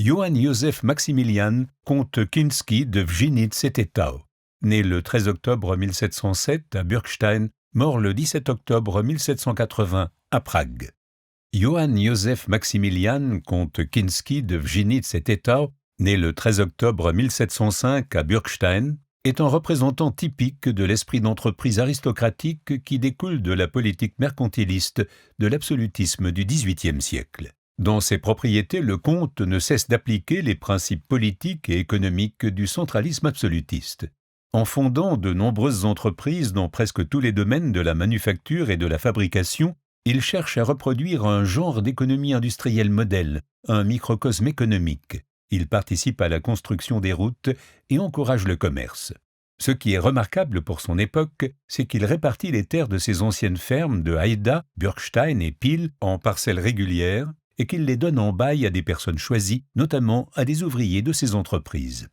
Johann Joseph Maximilian, comte Kinsky de Wżeniec-Tetał, né le 13 octobre 1707 à Bürgstein, mort le 17 octobre 1780 à Prague. Johann Joseph Maximilian, comte Kinsky de Wżeniec-Tetał, né le 13 octobre 1705 à Bürgstein, est un représentant typique de l'esprit d'entreprise aristocratique qui découle de la politique mercantiliste de l'absolutisme du XVIIIe siècle. Dans ses propriétés, le comte ne cesse d'appliquer les principes politiques et économiques du centralisme absolutiste. En fondant de nombreuses entreprises dans presque tous les domaines de la manufacture et de la fabrication, il cherche à reproduire un genre d'économie industrielle modèle, un microcosme économique. Il participe à la construction des routes et encourage le commerce. Ce qui est remarquable pour son époque, c'est qu'il répartit les terres de ses anciennes fermes de Haida, Bürgstein et Pil en parcelles régulières et qu'il les donne en bail à des personnes choisies, notamment à des ouvriers de ses entreprises.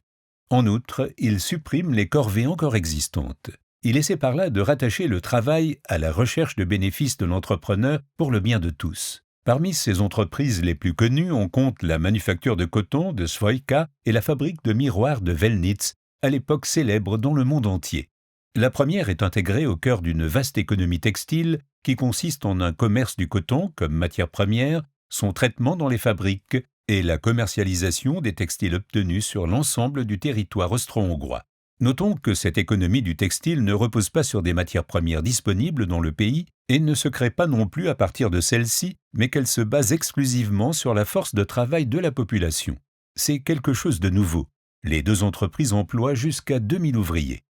En outre, il supprime les corvées encore existantes. Il essaie par là de rattacher le travail à la recherche de bénéfices de l'entrepreneur pour le bien de tous. Parmi ces entreprises les plus connues, on compte la manufacture de coton de Svojka et la fabrique de miroirs de Velnitz, à l'époque célèbre dans le monde entier. La première est intégrée au cœur d'une vaste économie textile qui consiste en un commerce du coton comme matière première, son traitement dans les fabriques et la commercialisation des textiles obtenus sur l'ensemble du territoire austro-hongrois. Notons que cette économie du textile ne repose pas sur des matières premières disponibles dans le pays et ne se crée pas non plus à partir de celles-ci, mais qu'elle se base exclusivement sur la force de travail de la population. C'est quelque chose de nouveau. Les deux entreprises emploient jusqu'à 2000 ouvriers.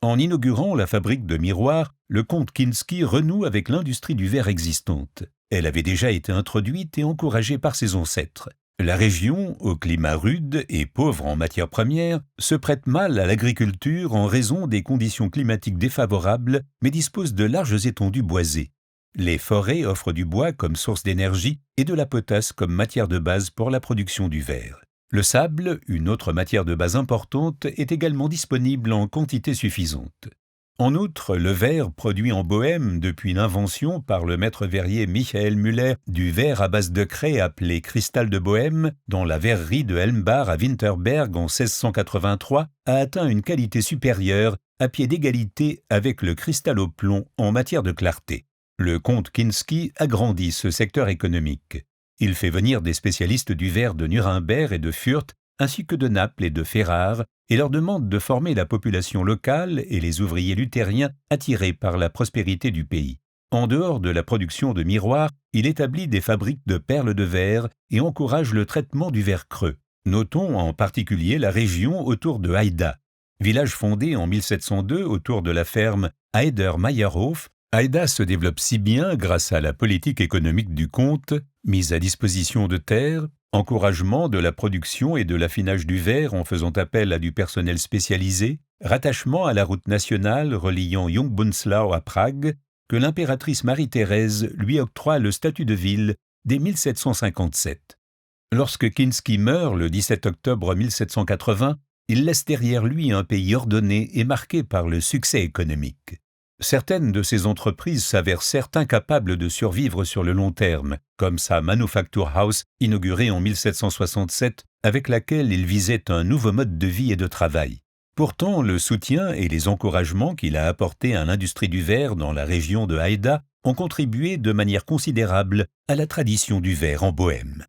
En inaugurant la fabrique de miroirs, le comte Kinsky renoue avec l'industrie du verre existante. Elle avait déjà été introduite et encouragée par ses ancêtres. La région, au climat rude et pauvre en matières premières, se prête mal à l'agriculture en raison des conditions climatiques défavorables, mais dispose de larges étendues boisées. Les forêts offrent du bois comme source d'énergie et de la potasse comme matière de base pour la production du verre. Le sable, une autre matière de base importante, est également disponible en quantité suffisante. En outre, le verre produit en Bohême depuis l'invention par le maître verrier Michael Müller du verre à base de craie appelé cristal de Bohême dans la verrerie de Helmbach à Winterberg en 1683 a atteint une qualité supérieure à pied d'égalité avec le cristal au plomb en matière de clarté. Le comte Kinsky agrandit ce secteur économique. Il fait venir des spécialistes du verre de Nuremberg et de Fürth ainsi que de Naples et de Ferrare, et leur demande de former la population locale et les ouvriers luthériens attirés par la prospérité du pays. En dehors de la production de miroirs, il établit des fabriques de perles de verre et encourage le traitement du verre creux. Notons en particulier la région autour de Haida. Village fondé en 1702 autour de la ferme Heider-Meyerhof, Haida se développe si bien grâce à la politique économique du comte, mise à disposition de terres, encouragement de la production et de l'affinage du verre en faisant appel à du personnel spécialisé, rattachement à la route nationale reliant Jungbunzlau à Prague, que l'impératrice Marie-Thérèse lui octroie le statut de ville dès 1757. Lorsque Kinsky meurt le 17 octobre 1780, il laisse derrière lui un pays ordonné et marqué par le succès économique. Certaines de ces entreprises s'avèrent certes incapables de survivre sur le long terme, comme sa Manufacture House inaugurée en 1767, avec laquelle il visait un nouveau mode de vie et de travail. Pourtant, le soutien et les encouragements qu'il a apportés à l'industrie du verre dans la région de Haida ont contribué de manière considérable à la tradition du verre en Bohême.